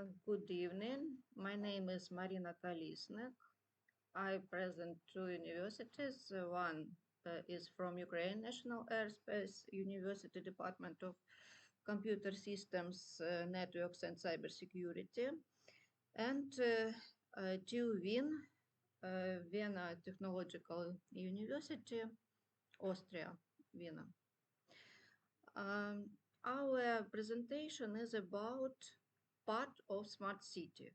Good evening. My name is Maryna Kolisnyk. I present two universities. One is from Ukraine National Airspace University Department of Computer Systems, Networks and Cybersecurity, and TU Wien, Vienna Technological University, Austria, Vienna. Um, our presentation is about part of smart city.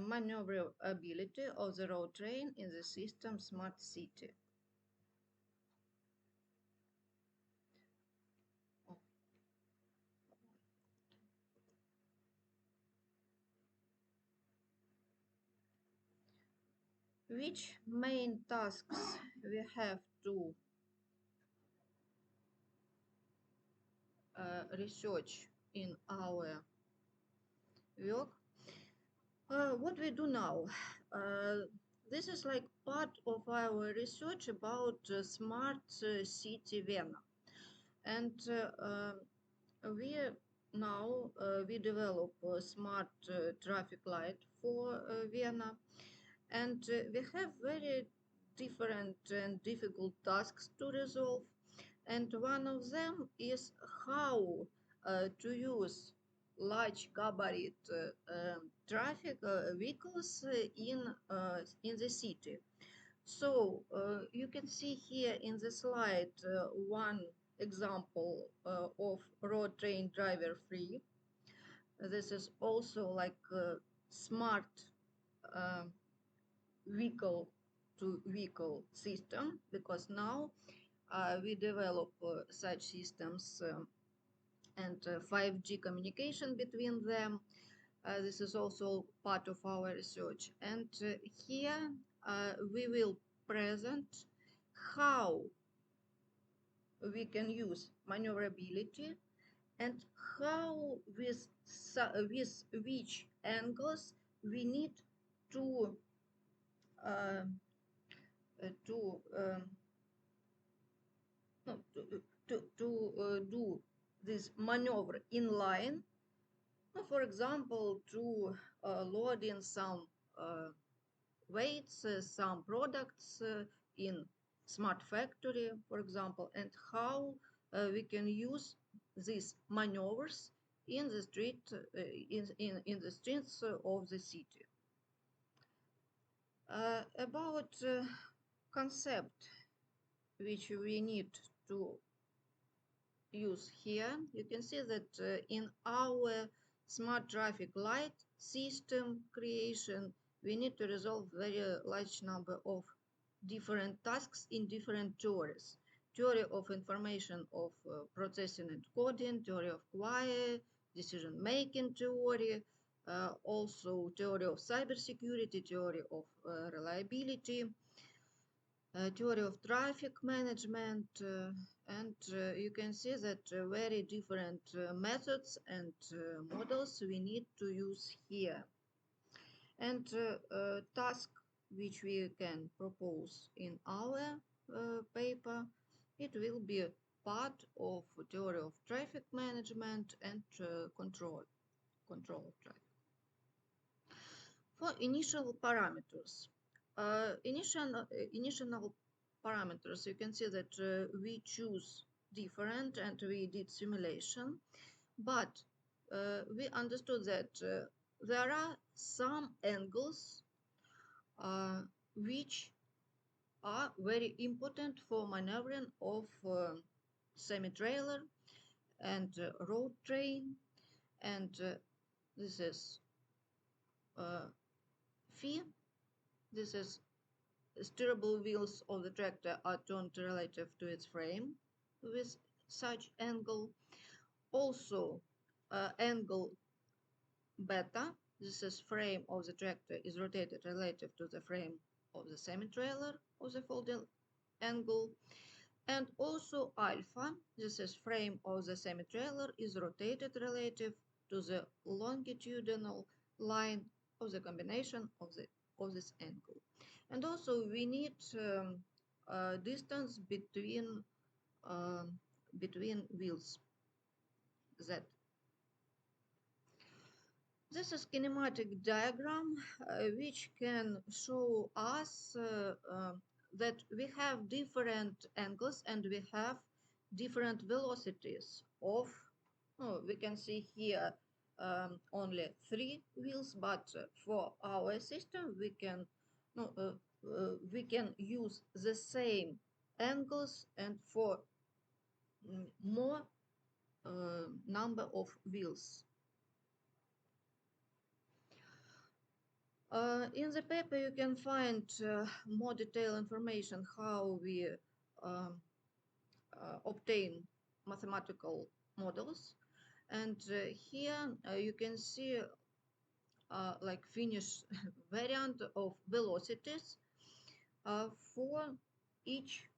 Maneuverability of the road train in the system smart city. Which main tasks we have to research in our work? What we do now? This is like part of our research about smart city Vienna. And we now we develop a smart traffic light for Vienna, and we have very different and difficult tasks to resolve, and one of them is how to use large gabarit traffic vehicles in the city. So you can see here in the slide one example of road train driver free. This is also like a smart uh, vehicle to vehicle system, because now we develop such systems and 5G communication between them. This is also part of our research. And here we will present how we can use maneuverability and how with which angles we need to uh, to no, to do this maneuver in line. For example, to load in some weights, some products in smart factory, for example, and how we can use these maneuvers in the street, in the streets of the city. About concept which we need to use here, you can see that in our smart traffic light system creation, we need to resolve very large number of different tasks in different theories. Theory of information of processing and coding, theory of QA, decision-making theory, also theory of cybersecurity, theory of reliability, theory of traffic management, and you can see that very different methods and models we need to use here. And task which we can propose in our paper, it will be part of theory of traffic management and control of traffic. For initial parameters, initial parameters, you can see that we choose different and we did simulation, but we understood that there are some angles which are very important for maneuvering of semi-trailer and road train, and this is phi. This is steerable wheels of the tractor are turned relative to its frame with such angle. Also, angle beta, this is frame of the tractor is rotated relative to the frame of the semi-trailer of the folding angle. And also alpha, this is frame of the semi-trailer is rotated relative to the longitudinal line of the combination of this angle. And also we need distance between wheels, Z. This is kinematic diagram which can show us that we have different angles and we have different velocities of, oh, we can see here only 3 wheels, but for our system we can no, we can use the same angles and for more number of wheels. In the paper, you can find more detailed information how we obtain mathematical models. And here you can see like Finnish variant of velocities for each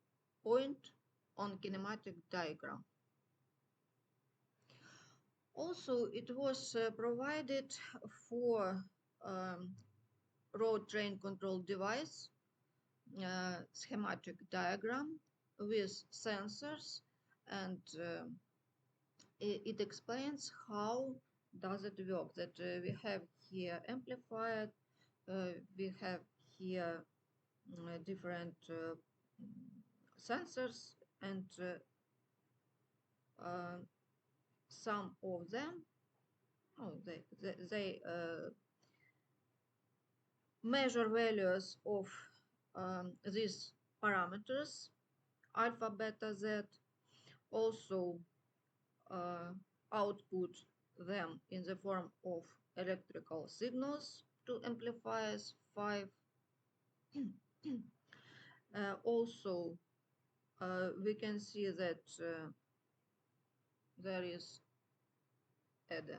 point on kinematic diagram. Also, it was provided for road train control device schematic diagram with sensors, and it explains how does it work, that we have here amplified, we have here different sensors, and some of them, oh, they measure values of these parameters, alpha, beta, z, also output them in the form of electrical signals to amplifiers 5. Also, we can see that there is add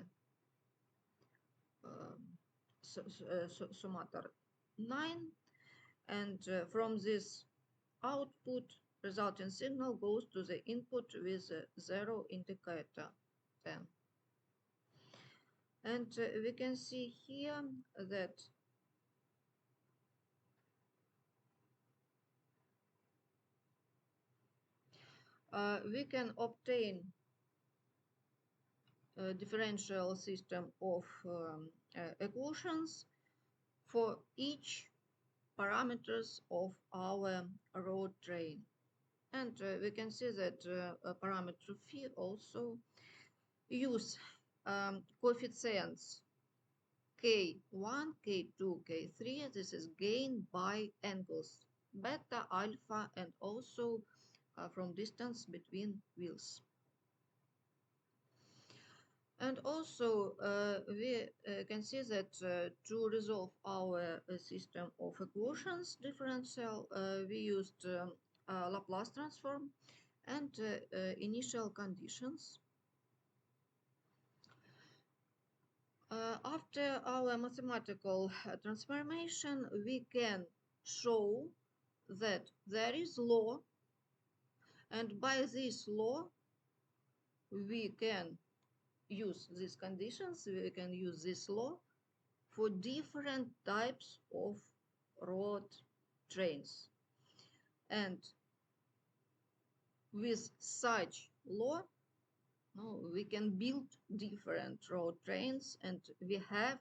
sumator 9, and from this output resulting signal goes to the input with a 0 indicator 10. And we can see here that we can obtain a differential system of equations for each parameters of our road train. And we can see that parameter phi also use coefficients K1, K2, K3. This is gain by angles beta, alpha, and also from distance between wheels. And also we can see that to resolve our system of equations differential, we used Laplace transform and initial conditions. After our mathematical transformation, we can show that there is law, and by this law we can use these conditions, we can use this law for different types of road trains. And with such law, we can build different road trains, and we have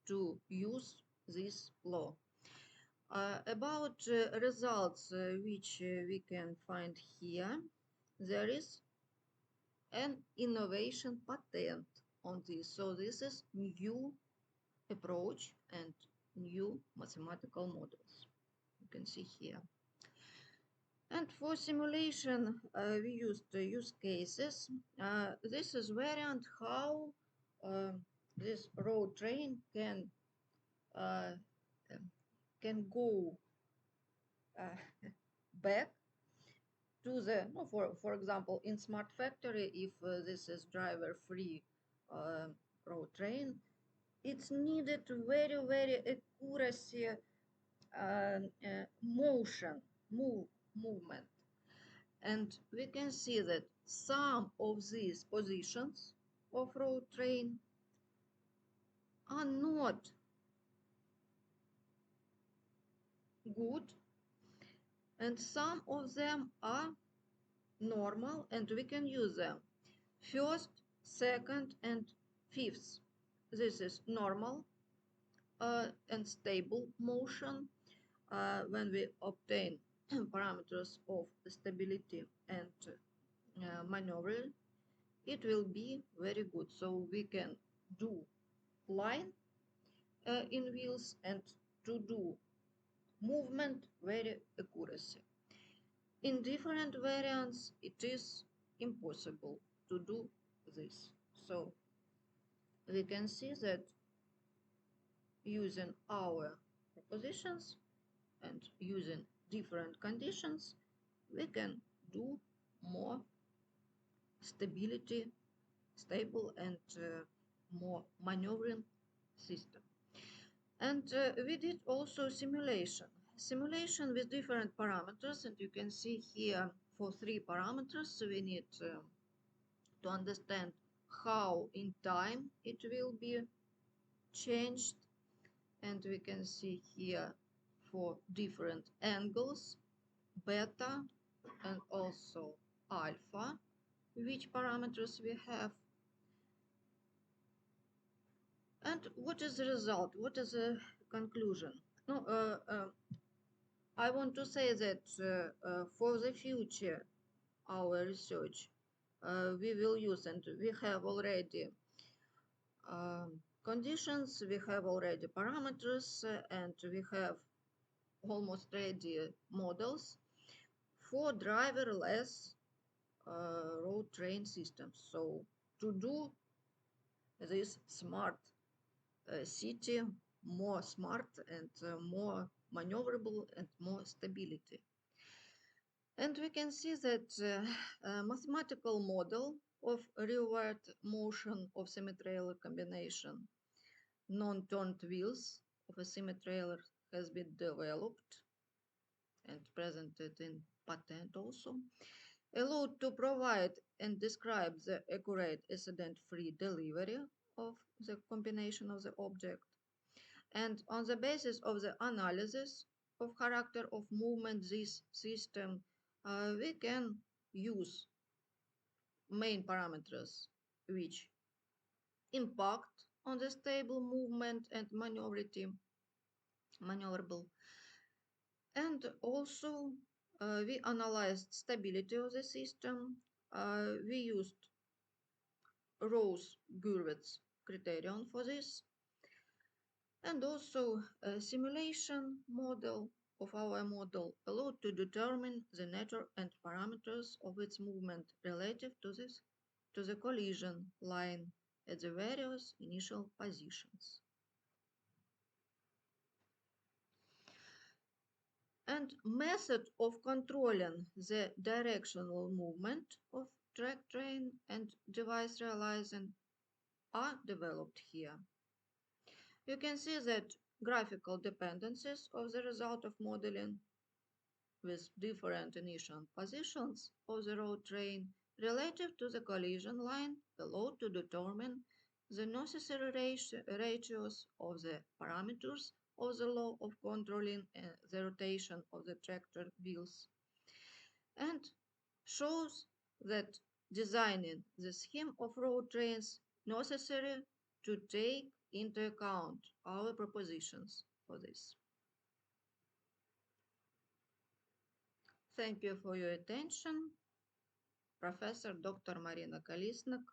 to use this law. About results which we can find here, there is an innovation patent on this. So this is new approach and new mathematical models. You can see here. And for simulation, we used use cases. This is variant how this road train can go back to the, no, for example, in smart factory, if this is driver free road train, it's needed very accuracy movement. And we can see that some of these positions of road train are not good, and some of them are normal, and we can use them first, second, and fifth this is normal and stable motion. When we obtain parameters of stability and maneuver, it will be very good. So we can do line in wheels and to do movement very accuracy. In different variants, it is impossible to do this. So we can see that using our propositions and using different conditions, we can do more stable and more maneuvering system. And we did also simulation with different parameters, and you can see here for 3 parameters we need to understand how in time it will be changed, and we can see here for different angles, beta and also alpha, which parameters we have. And what is the result? What is the conclusion? No, I want to say that for the future, our research, we will use, and we have already conditions, we have already parameters, and we have almost ready models for driverless road train systems. So to do this smart city more smart and more maneuverable and more stability. And we can see that a mathematical model of rearward motion of semi-trailer combination non-turned wheels of a semi-trailer has been developed and presented in patent also, allowed to provide and describe the accurate accident-free delivery of the combination of the object. And on the basis of the analysis of character of movement this system, we can use main parameters which impact on the stable movement and maneuverable. And also we analyzed stability of the system. We used Rose-Gurwitz criterion for this, and also a simulation model of our model allowed to determine the nature and parameters of its movement relative to the collision line at the various initial positions. And method of controlling the directional movement of track train and device realizing are developed here. You can see that graphical dependencies of the result of modeling with different initial positions of the road train relative to the collision line allowed to determine the necessary ratios of the parameters of the law of controlling the rotation of the tractor wheels, and shows that designing the scheme of road trains necessary to take into account our propositions for this. Thank you for your attention. Professor Dr. Maryna Kolisnyk.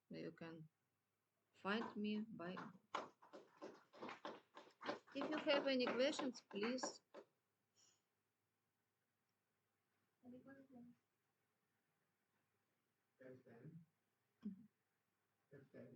You can find me by. If you have any questions, please. Any questions? F10. F10.